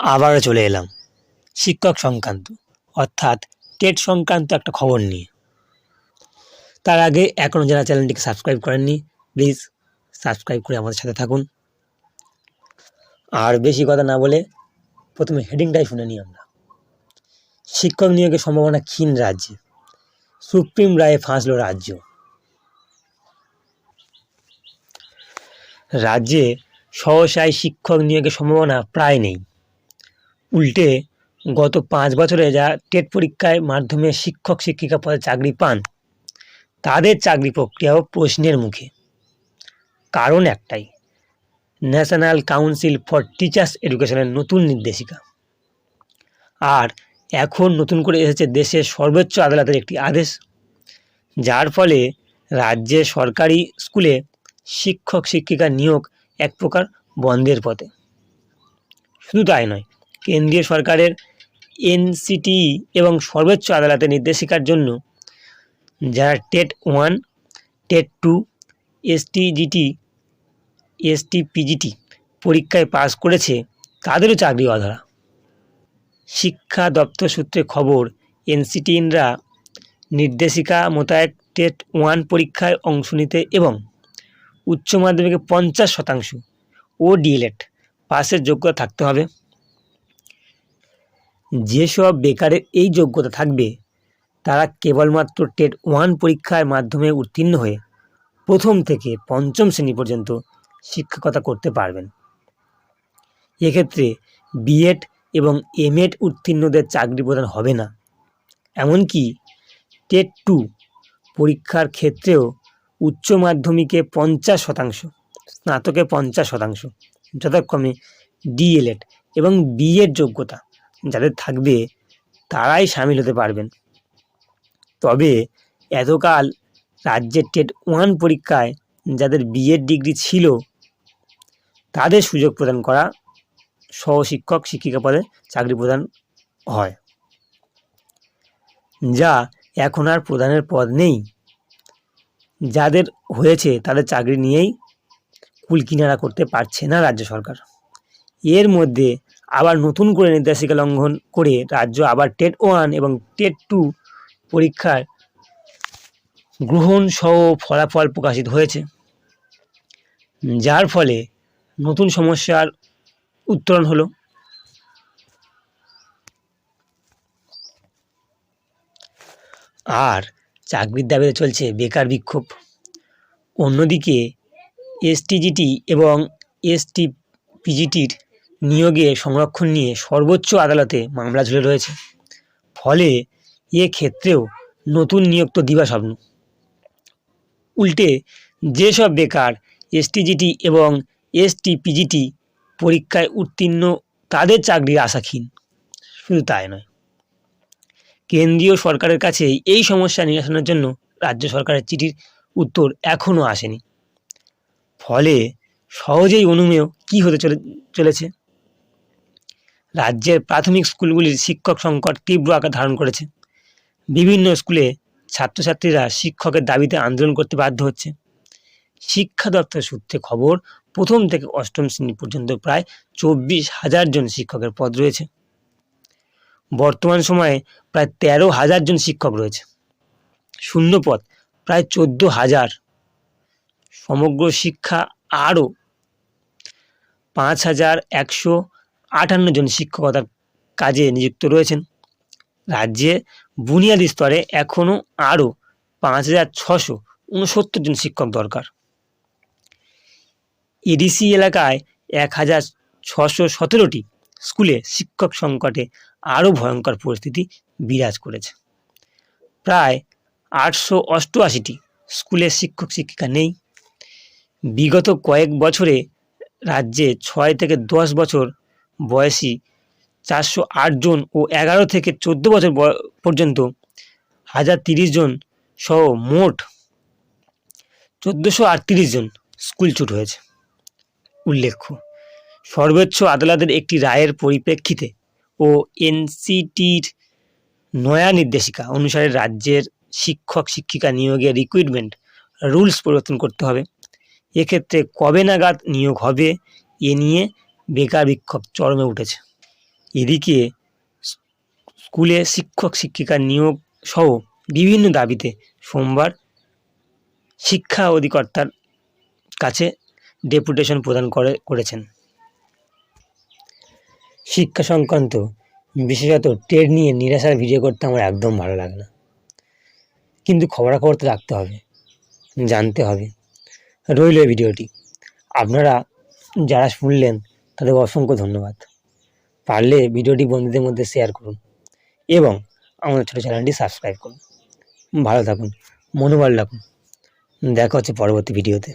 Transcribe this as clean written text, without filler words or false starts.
আবারও চলে এলাম শিক্ষক সংক্রান্ত অর্থাৎ টেট সংক্রান্ত একটা খবর নিয়ে। তার আগে এখনও যারা চ্যানেলটিকে সাবস্ক্রাইব করেননি প্লিজ সাবস্ক্রাইব করে আমাদের সাথে থাকুন। আর বেশি কথা না বলে প্রথমে হেডিংটাই শুনে নিই আমরা। শিক্ষক নিয়োগের সম্ভাবনা ক্ষীণ রাজ্যে, সুপ্রিম রায়ে ফাঁসল রাজ্য। রাজ্যে সহসায় শিক্ষক নিয়োগের সম্ভাবনা প্রায় নেই। উল্টে গত 5 বছরে যা টেট পরীক্ষায় মাধ্যমে শিক্ষক শিক্ষিকা পদে চাকরি পান তাদের চাকরি প্রক্রিয়াও প্রশ্নের মুখে। কারণ একটাই, ন্যাশনাল কাউন্সিল ফর টিচার্স এডুকেশনের নতুন নির্দেশিকা। আর এখন নতুন করে এসেছে দেশের সর্বোচ্চ আদালতের একটি আদেশ, যার ফলে রাজ্যে সরকারি স্কুলে শিক্ষক শিক্ষিকা নিয়োগ এক প্রকার বন্ধের পথে। শুধু তাই নয়, কেন্দ্রীয় সরকারের এনসিটিই এবং সর্বোচ্চ আদালতের নির্দেশিকার জন্য যারা টেট 1, টেট 2, এসটিজিটি, এসটিপিজিটি পরীক্ষায় পাস করেছে তাদেরও চাকরি অধরা। শিক্ষা দপ্তর সূত্রে খবর, এনসিটিইনরা নির্দেশিকা মোতাবেক টেট 1 পরীক্ষায় অংশ নিতে এবং উচ্চ মাধ্যমিকে 50% ও ডিএলএড পাসের যোগ্যতা থাকতে হবে। যেসব বেকারের এই যোগ্যতা থাকবে তারা কেবলমাত্র টেট 1 পরীক্ষার মাধ্যমে উত্তীর্ণ হয়ে প্রথম থেকে পঞ্চম শ্রেণী পর্যন্ত শিক্ষকতা করতে পারবেন। এক্ষেত্রে বিএড এবং এমএড উত্তীর্ণদের চাকরি প্রদান হবে না। এমনকি টেট 2 পরীক্ষার ক্ষেত্রেও উচ্চ মাধ্যমিকে 50%, স্নাতকে 50%, যথাক্রমে ডিএলএড এবং বিএড যোগ্যতা যাদের থাকবে তারাই সামিল হতে পারবেন। তবে এতকাল রাজ্যের টেট 1 পরীক্ষায় যাদের বিএড ডিগ্রি ছিল তাদের সুযোগ প্রদান করা সহশিক্ষক শিক্ষিকা পদে চাকরি প্রদান হয়, যা এখন আর প্রদানের পদ নেই। যাদের হয়েছে তাদের চাকরি নিয়েই কুলকিনারা করতে পারছে না রাজ্য সরকার। এর মধ্যে আবার নতুন করে নির্দেশিকা লঙ্ঘন করে রাজ্য আবার টেট 1 এবং টেট 2 পরীক্ষার গ্রহণ সহ ফলাফল প্রকাশিত হয়েছে, যার ফলে নতুন সমস্যার উত্তরণ হলো। আর চাকরির দাবিতে চলছে বেকার বিক্ষোভ। অন্যদিকে এসটিজিটি এবং এসটিপিজিটির নিয়োগে সংরক্ষণ নিয়ে সর্বোচ্চ আদালতে মামলা ঝুলে রয়েছে। ফলে এ ক্ষেত্রেও নতুন নিয়োগ তো দিবাস্বপ্ন। উল্টে যেসব বেকার এসটিজিটি এবং এসটিপিজিটি পরীক্ষায় উত্তীর্ণ তাদের চাকরির আশা ক্ষীণ। শুধু তাই নয়, কেন্দ্রীয় সরকারের কাছে এই সমস্যা নিরসনের জন্য রাজ্য সরকারের চিঠির উত্তর এখনও আসেনি। ফলে সহজেই অনুমেয় কী হতে চলেছে। রাজ্যের প্রাথমিক স্কুলগুলির শিক্ষক সংকট তীব্র আকার ধারণ করেছে। বিভিন্ন স্কুলে ছাত্রছাত্রীরা শিক্ষকের দাবিতে আন্দোলন করতে বাধ্য হচ্ছে। শিক্ষা দপ্তর সূত্রে খবর, প্রথম থেকে অষ্টম শ্রেণী পর্যন্ত প্রায় 24,000 জন শিক্ষকের পদ রয়েছে। বর্তমান সময়ে প্রায় 13,000 জন শিক্ষক রয়েছে, শূন্য পদ প্রায় 14,000। সমগ্র শিক্ষা আরও 5,158 জন শিক্ষকতার কাজে নিযুক্ত রয়েছেন। রাজ্যে বুনিয়াদী স্তরে এখনও আরও 5,669 জন শিক্ষক দরকার। এডিসি এলাকায় 1,617টি স্কুলে শিক্ষক সংকটে আরও ভয়ঙ্কর পরিস্থিতি বিরাজ করেছে। প্রায় 888টি স্কুলে শিক্ষক শিক্ষিকা নেই। বিগত কয়েক বছরে রাজ্যে 6 থেকে 10 বছর বয়সী 408 জন ও 11 থেকে 14 বছর পর্যন্ত 1,030 জন সহ মোট 1,438 জন স্কুলছুট হয়েছে। উল্লেখ্য, সর্বোচ্চ আদালতের একটি রায়ের পরিপ্রেক্ষিতে ও এনসিটির নয়া নির্দেশিকা অনুসারে রাজ্যের শিক্ষক শিক্ষিকা নিয়োগের রিক্রুটমেন্ট রুলস পরিবর্তন করতে হবে। এক্ষেত্রে কবে নাগাদ নিয়োগ হবে এ নিয়ে বেকার বিক্ষোভ চরমে উঠেছে। এদিকে স্কুলে শিক্ষক শিক্ষিকা নিয়োগ সহ বিভিন্ন দাবিতে সোমবার শিক্ষা অধিকর্তার কাছে ডেপুটেশন প্রদান করেছেন। শিক্ষা সংক্রান্ত বিশেষত টেট নিয়ে নিরাশার ভিডিও করতে আমার একদম ভালো লাগে না, কিন্তু খবরাখবর তো রাখতে হবে, জানতে হবে। রইল এই ভিডিওটি। আপনারা যারা শুনলেন তাদের অসংখ্য ধন্যবাদ। পারলে ভিডিওটি বন্ধুদের মধ্যে শেয়ার করুন এবং আমাদের ছোটো চ্যানেলটি সাবস্ক্রাইব করুন। ভালো থাকুন, মনোবল রাখুন। দেখা হচ্ছে পরবর্তী ভিডিওতে।